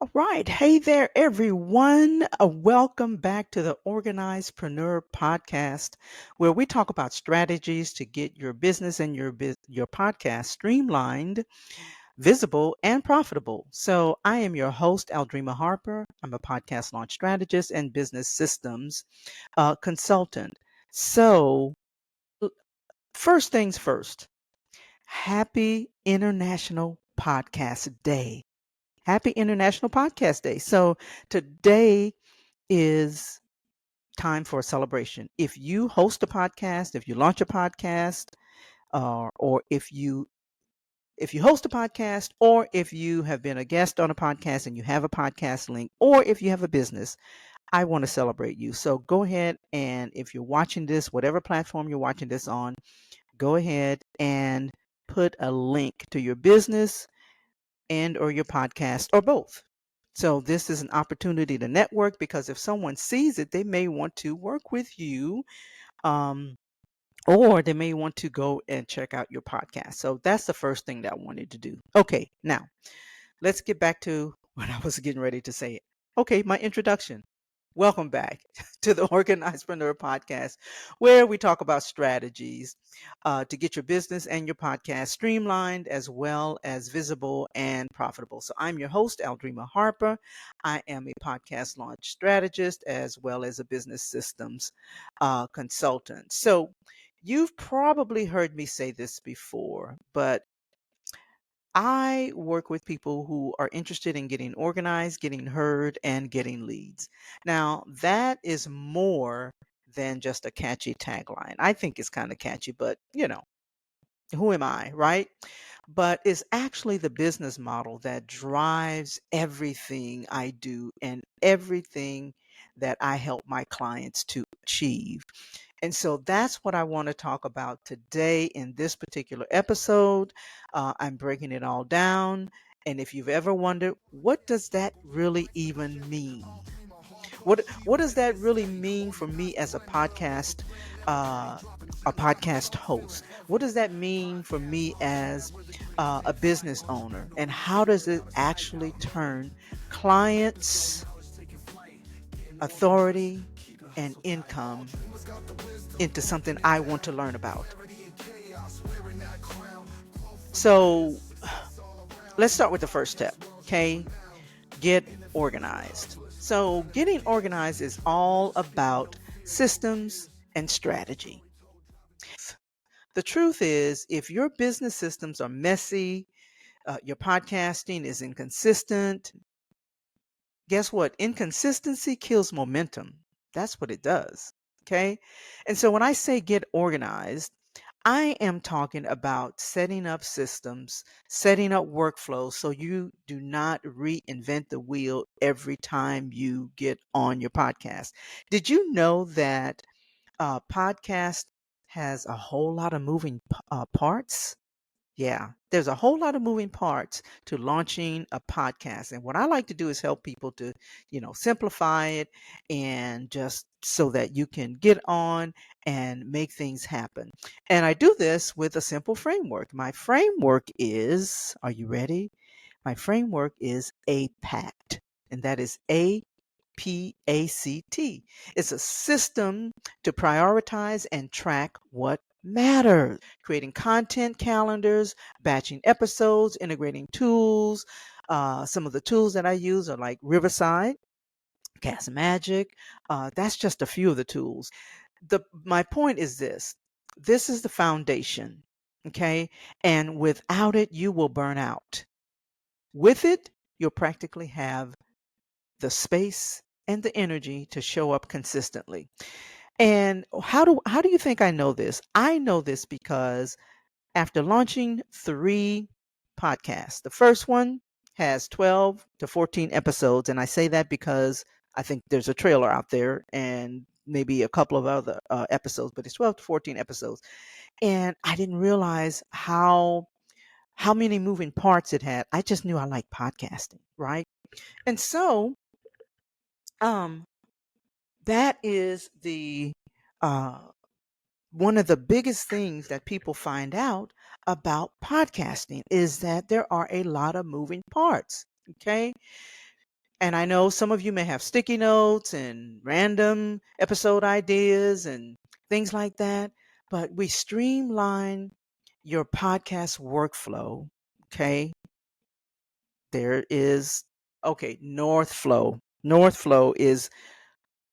All right. Hey there, everyone. Welcome back to the OrganizedPreneur Podcast, where we talk about strategies to get your business and your podcast streamlined, visible, and profitable. So, I am your host, Aldreama Harper. I'm a podcast launch strategist and business systems consultant. So, l- first things first, happy International Podcast Day. Happy International Podcast Day. So today is time for a celebration. If you host a podcast, if you launch a podcast, or if you host a podcast, or if you have been a guest on a podcast and you have a podcast link, or if you have a business, I want to celebrate you. So go ahead, and if you're watching this, whatever platform you're watching this on, go ahead and put a link to your business and or your podcast or both. So this is an opportunity to network because if someone sees it, they may want to work with you, um, or they may want to go and check out your podcast. So that's the first thing that I wanted to do. Okay, now let's get back to what I was getting ready to say. Okay, my introduction. Welcome back to the OrganizedPreneur Podcast, where we talk about strategies to get your business and your podcast streamlined as well as visible and profitable. So I'm your host, Aldreama Harper. I am a podcast launch strategist as well as a business systems consultant. So you've probably heard me say this before, but I work with people who are interested in getting organized, getting heard, and getting leads. Now, that is more than just a catchy tagline. I think it's kind of catchy, but who am I, right? But it's actually the business model that drives everything I do and everything that I help my clients to achieve. And so that's what I want to talk about today in this particular episode. I'm breaking it all down. And if you've ever wondered, what does that really even mean? What does that really mean for me as uh, a podcast host? What does that mean for me as a business owner? And how does it actually turn clients, authority, and income into something I want to learn about? So let's start with the first step. Okay, get organized. So getting organized is all about systems and strategy. The truth is, if your business systems are messy, your podcasting is inconsistent, guess what? Inconsistency kills momentum. That's what it does. Okay. And so when I say get organized, I am talking about setting up systems, setting up workflows so you do not reinvent the wheel every time you get on your podcast. Did you know that podcast has a whole lot of moving parts? Yeah, there's a whole lot of moving parts to launching a podcast. And what I like to do is help people to, simplify it and just so that you can get on and make things happen. And I do this with a simple framework. My framework is, are you ready? My framework is APACT, and that is APACT. It's a system to prioritize and track what matters, creating content calendars, batching episodes, integrating tools. Some of the tools that I use are like Riverside, Cast Magic. That's just a few of the tools. My point is this: this is the foundation, okay? And without it, you will burn out. With it, you'll practically have the space and the energy to show up consistently. And how do you think I know this? I know this because after launching 3 podcasts, the first one has 12 to 14 episodes, and I say that because I think there's a trailer out there and maybe a couple of other episodes, but it's 12 to 14 episodes. And I didn't realize how many moving parts it had. I just knew I liked podcasting, right? And so um that is the uh one of the biggest things that people find out about podcasting is that there are a lot of moving parts. Okay. And I know some of you may have sticky notes and random episode ideas and things like that, but we streamline your podcast workflow. Okay. There is, okay, Northflow. Northflow is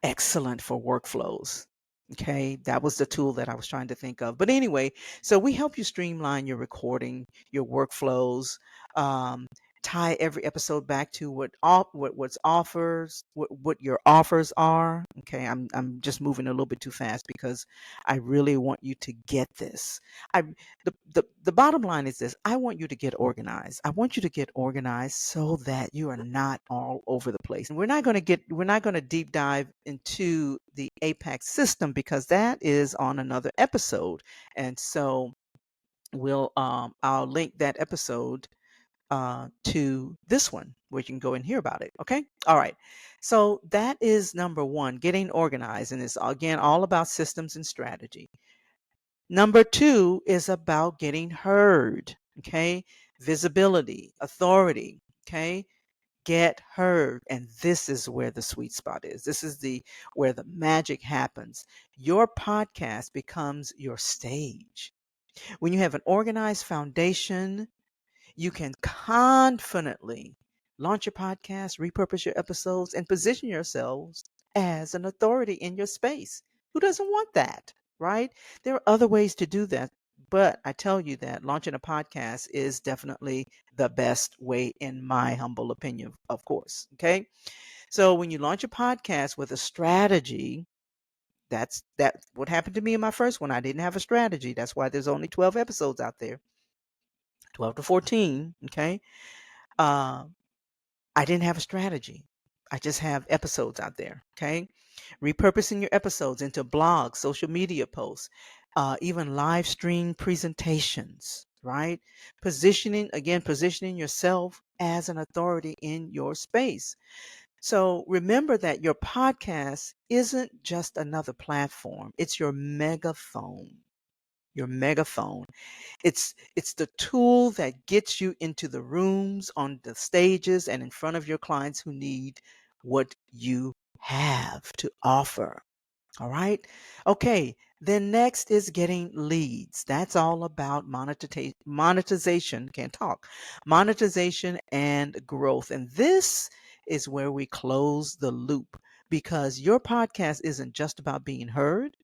excellent for workflows. Okay, that was the tool that I was trying to think of. But anyway, so we help you streamline your recording, your workflows, um, tie every episode back to what's offers, what your offers are. Okay, I'm just moving a little bit too fast because I really want you to get this. I the bottom line is this: I want you to get organized. I want you to get organized so that you are not all over the place. And we're not going to deep dive into the APAC system because that is on another episode. And so I'll link that episode to this one where you can go and hear about it. Okay. All right. So that is number one, getting organized. And it's again all about systems and strategy. Number two is about getting heard. Okay. Visibility, authority. Okay. Get heard. And this is where the sweet spot is. This is where the magic happens. Your podcast becomes your stage. When you have an organized foundation, you can confidently launch your podcast, repurpose your episodes, and position yourselves as an authority in your space. Who doesn't want that, right? There are other ways to do that. But I tell you that launching a podcast is definitely the best way, in my humble opinion, of course. Okay. So when you launch a podcast with a strategy, that's what happened to me in my first one. I didn't have a strategy. That's why there's only 12 episodes out there, 12 to 14. Okay. Uh, I didn't have a strategy. I just have episodes out there. Okay. Repurposing your episodes into blogs, social media posts, even live stream presentations, right? Positioning yourself as an authority in your space. So remember that your podcast isn't just another platform, it's your megaphone. Your megaphone. It's the tool that gets you into the rooms, on the stages, and in front of your clients who need what you have to offer. All right. Okay. Then next is getting leads. That's all about monetization. Can't talk. Monetization and growth. And this is where we close the loop because your podcast isn't just about being heard.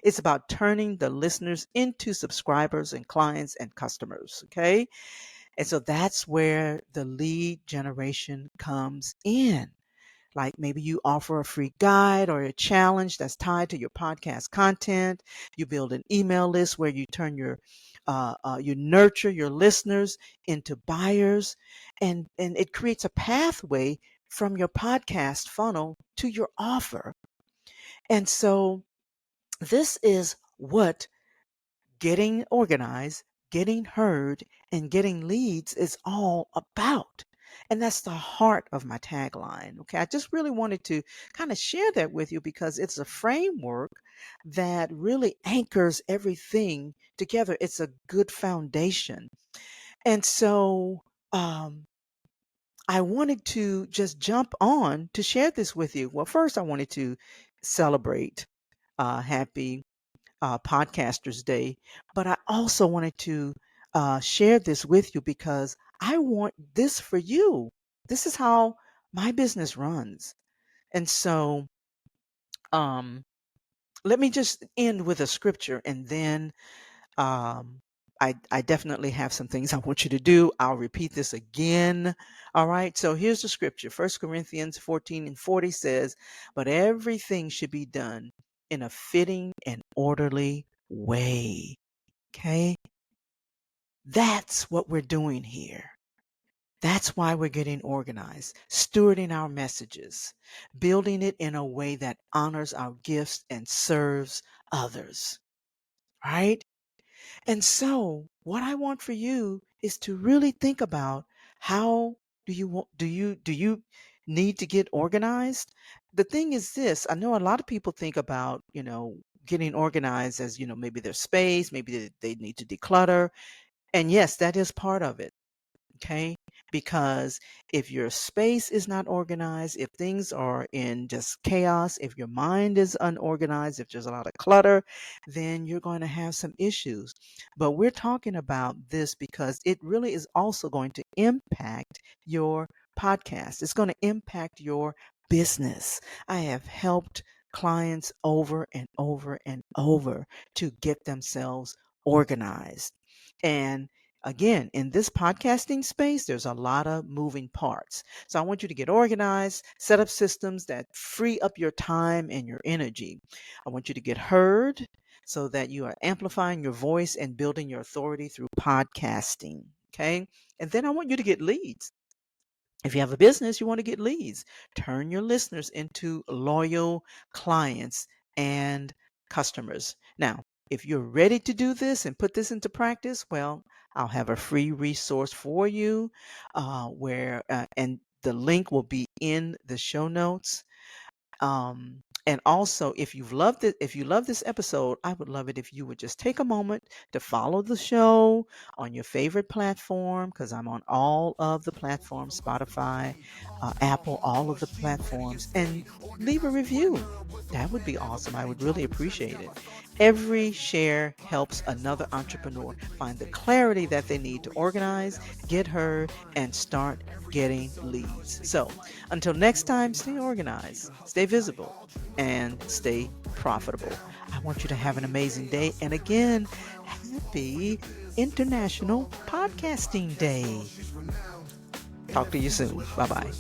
It's about turning the listeners into subscribers and clients and customers. Okay. And so that's where the lead generation comes in. Like maybe you offer a free guide or a challenge that's tied to your podcast content. You build an email list where you nurture your listeners into buyers, and it creates a pathway from your podcast funnel to your offer. And so this is what getting organized, getting heard, and getting leads is all about. And that's the heart of my tagline. Okay. I just really wanted to kind of share that with you because it's a framework that really anchors everything together. It's a good foundation. And so I wanted to just jump on to share this with you. Well, first, I wanted to celebrate happy Podcasters Day, but I also wanted to share this with you because I want this for you. This is how my business runs. And so um, let me just end with a scripture and then um, I definitely have some things I want you to do. I'll repeat this again. All right. So here's the scripture. 1 Corinthians 14:40 says, but everything should be done in a fitting and orderly way. Okay. That's what we're doing here. That's why we're getting organized, stewarding our messages, building it in a way that honors our gifts and serves others. Right. And so, what I want for you is to really think about how do you need to get organized? The thing is this, I know a lot of people think about, getting organized as, maybe their space, maybe they need to declutter. And yes, that is part of it. Okay. Because if your space is not organized, if things are in just chaos, if your mind is unorganized, if there's a lot of clutter, then you're going to have some issues. But we're talking about this because it really is also going to impact your podcast. It's going to impact your business. I have helped clients over and over and over to get themselves organized. And again, in this podcasting space, there's a lot of moving parts. So I want you to get organized, set up systems that free up your time and your energy. I want you to get heard so that you are amplifying your voice and building your authority through podcasting. Okay. And then I want you to get leads. If you have a business, you want to get leads. Turn your listeners into loyal clients and customers. Now, if you're ready to do this and put this into practice, well, I'll have a free resource for you and the link will be in the show notes. And also, if you love this episode, I would love it if you would just take a moment to follow the show on your favorite platform, because I'm on all of the platforms, Spotify, Apple, all of the platforms, and leave a review. That would be awesome. I would really appreciate it. Every share helps another entrepreneur find the clarity that they need to organize, get heard, and start getting leads. So until next time, stay organized, stay visible, and stay profitable. I want you to have an amazing day. And again, happy International Podcasting Day. Talk to you soon. Bye bye.